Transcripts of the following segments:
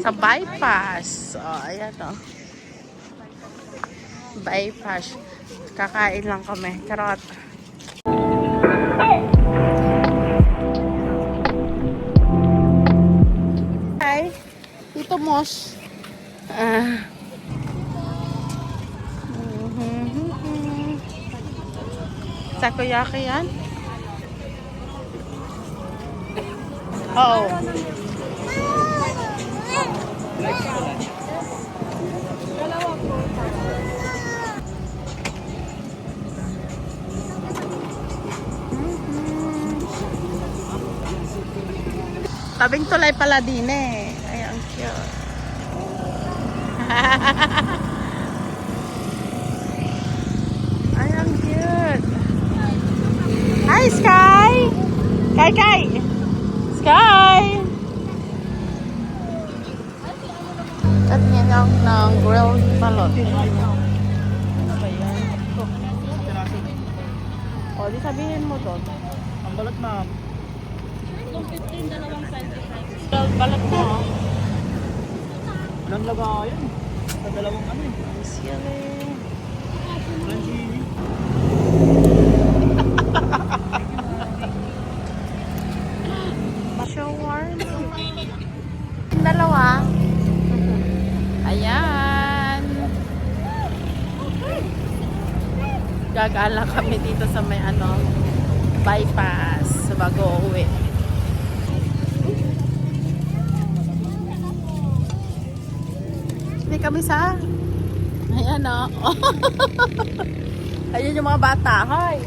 Sa bypass. Oh, ayan o. Bypass. Kakain lang kami. Charot. Hi. Tito Mos. Takoyaki yan? Oo. Tabing tulay pala din eh. Ay, ang cute. Ay, ang cute. Hi, Sky! Kai, Kai! Sky! At niya ng grilled balot. Ano ba yan? O, di sabihin mo doon. Ang balat ma'am. 15, dalawang 25. Grilled balot mo. Walang lagayan. Sa dalawang ano eh. Nice yun eh. Walang chili. Shawarma. Dalawa. Ayan. Gagala kami dito sa may ano, bypass bago uwi. Hindi kami sa ayan o. Ayun yung mga bata. Hoy.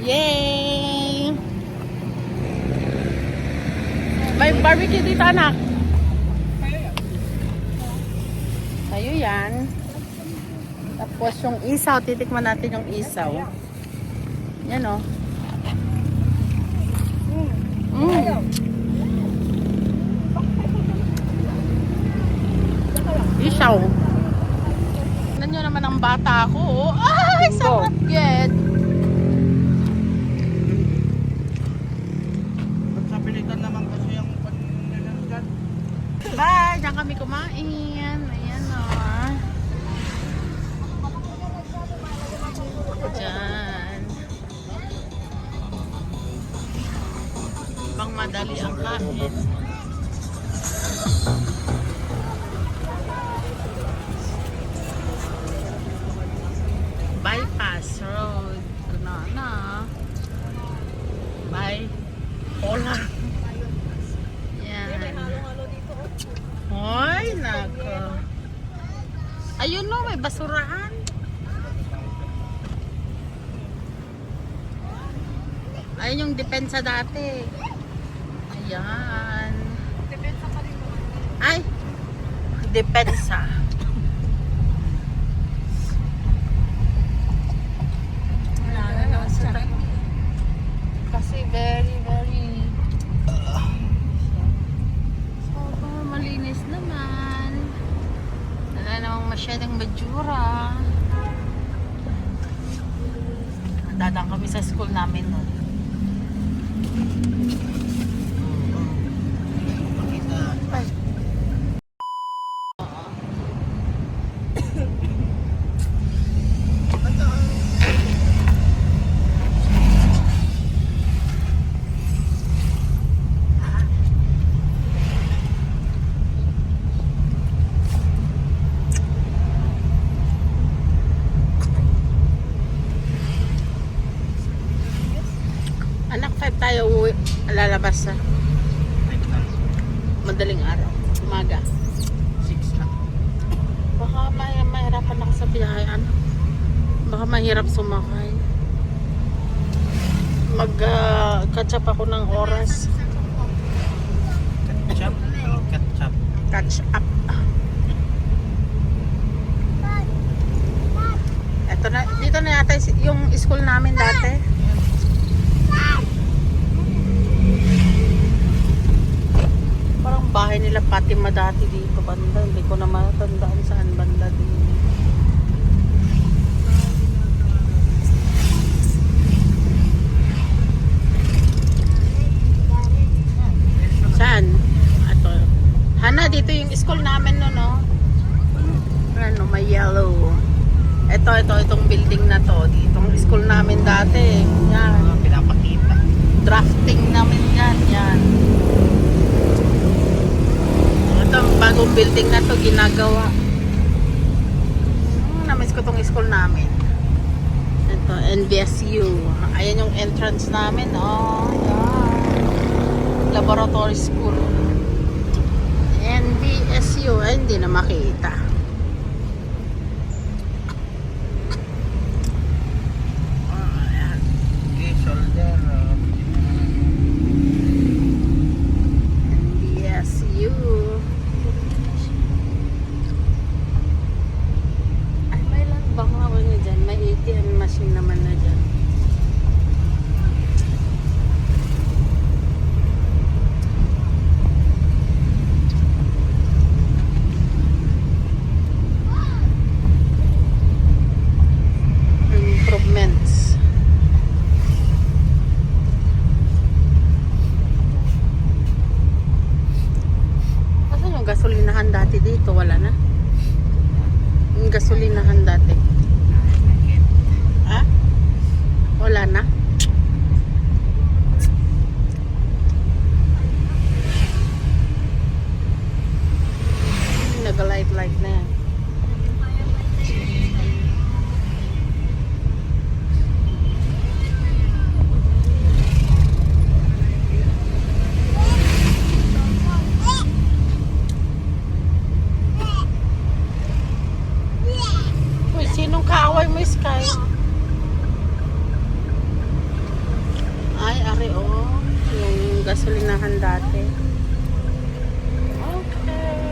Yay! May barbecue dito, anak. Tayo yan. Tapos yung isaw, titikman natin yung isaw. Yan o. Isaw. Tignan nyo naman ang bata ko. Ay, sarap get. Pilitan naman kasi yung panilangan. Bye! Diyan kami kumain. Ayan o. Diyan. Pang madali ang kain. Bypass Road. Kunana. Bye. Hola. Hoy, nako. Ayun no, may basurahan. Ayun yung depensa dati. Ayan. Depensa pa rin mo. Ay, depensa. Kasi very malinis naman. Wala namang masyadong majura. Dadang kami sa school namin nun. Ay. Anak, 5 tayo uwi. Lalabas na. Madaling araw. Umaga. 6 na. Baka mahirapan ako sa biyahe. Ano? Baka mahirap sumakay. Mag-catch up ako ng oras. Ketchup. Ketchup. Catch up. Ito na, dito na yata yung school namin dati. Parang bahay nila Fatima dati dito banda. Hindi ko na matandaan saan banda din. Saan? Ato. Hana, dito yung school namin no, no? Ano, may yellow. Itong building na to. Itong school namin dati. Yan. Pinapakita. Drafting namin yan. Yan. Itong bagong building na to ginagawa. Namiss ko tong school namin. Ito, NBSU. Ayan yung entrance namin. Oh, yan. Laboratory school. NBSU. Ay, hindi na makita. Okay, shoulder. NBSU. Ay, may lang bang ako na dyan? May ATM machine naman na dyan. Improvements. Asan yung gasolinahan dati dito? Wala na. Yung gasolinahan dati. Ha? Wala na. Nag-light na yan. Uy, sinong kaaway mo, Sky? Ay, ari, oh. Yung gasolinahan dati. Okay.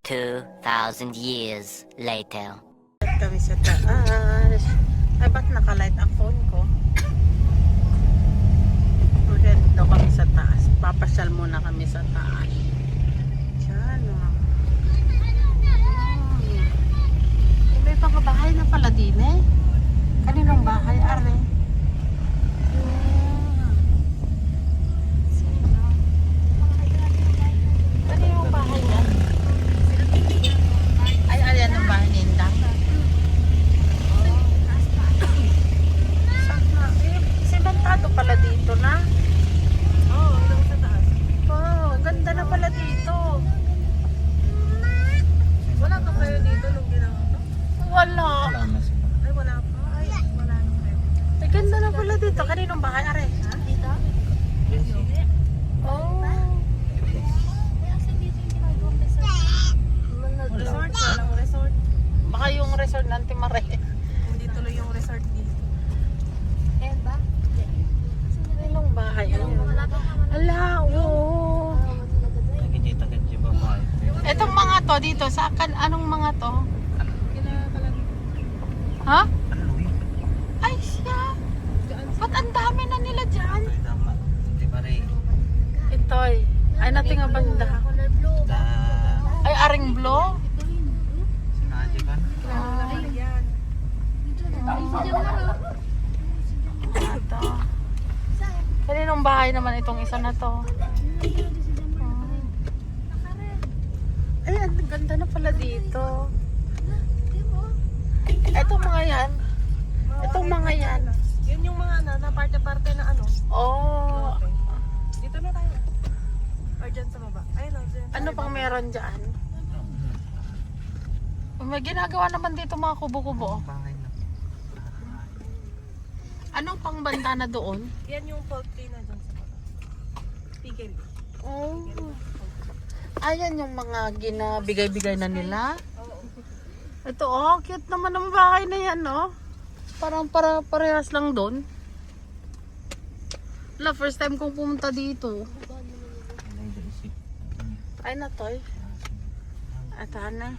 Two 2,000 years later. Kami sa taas. Ay, ba't nakalight ang phone ko? Okay, dito kami sa taas. Papasyal muna kami sa taas. Diyan, oh. May mga bahay na pala din, eh. Kaninong bahay, are? Kaninong bahay yan? Ay, ayan ang bahay ni Indang. Sementado pala dito na. Oo, hanggang sa taas. Wow, ganda na pala dito. Wala ka kayo dito nung ginawa to? Wala. Wala na sila. Ay, wala pa. Ay, wala nang kayo. Ay, ganda na pala dito. Kaninong bahay, are? Dito? Oh. Ay, asan dito yung ginagawang resort? Resort? Walang resort. Baka yung resort ng Timare. Hindi tuloy yung resort dito. Eh ba? Kaninong bahay? Wala pa ka man. Ala, oo. Nakikita ka dyan babae. Etong mga to dito, sa anong mga to? Kinakalag. Ha? Ano yun? Ay, siya. Ba't ang dami na nila dyan? Ito yung tama. Di ba rin? Itoy. Ay, nating nga banda. Color blue. Da... Ay, aring blow. Sinadya ka? Kinakalag yan. Ito. Kaninong bahay naman itong isa na to? Ay, ang ganda na pala dito. Itong mga yan. Itong mga yan. Yun yung mga na parte-parte na ano. Oh. Dito na tayo. Or dyan sa baba. Ayun o, dyan. Ano pang meron dyan? May ginagawa naman dito mga kubo-kubo. Bahay na. Anong pang banda na doon? Yan yung poultry na dyan sa baba. Pigel. Oh. Ayan yung mga ginabigay-bigay na nila. Ito, oh, cute naman ang bahay na yan, no? Parang parehas lang doon. Wala, first time kong pumunta dito. Ay, natoy. At na.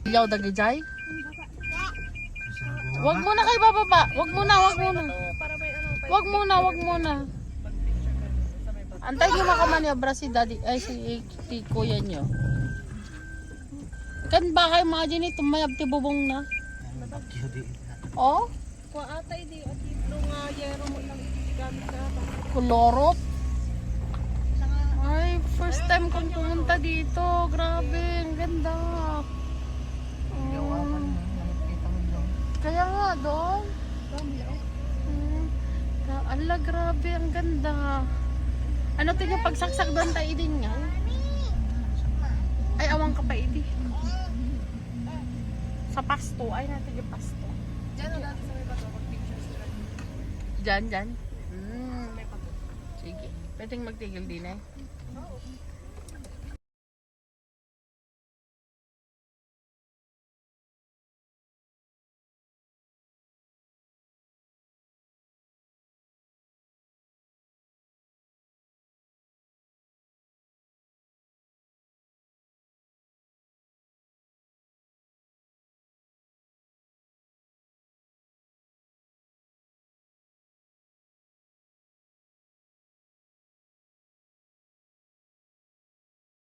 Yaw dagijay? Wag muna kayo bababa. Wag muna. Para may ano, Wag muna. Antay niyo makamaniobra si daddy, ay si kuya niyo. Kan ba kayo mga dyan tumayab ti bubong na? Ano bagyo di. Oh, kuha ata hindi at ito nga yero mo lang gamit ka ata. kulorot. Ay, first time kong pumunta dito. Grabe, ang ganda. Yawakan mo. Nakikita mo lang. Kaya nga doon. Ala, grabe, ang ganda. Ano tingnan pagsaksak doon tayo din nga? Ay, awang ka pa idi. Sa pasto. Ay, natin yung pasto. Diyan o dati sa may bato, mag-pictures ka. Diyan. Sige. Pwedeng magtigil din eh.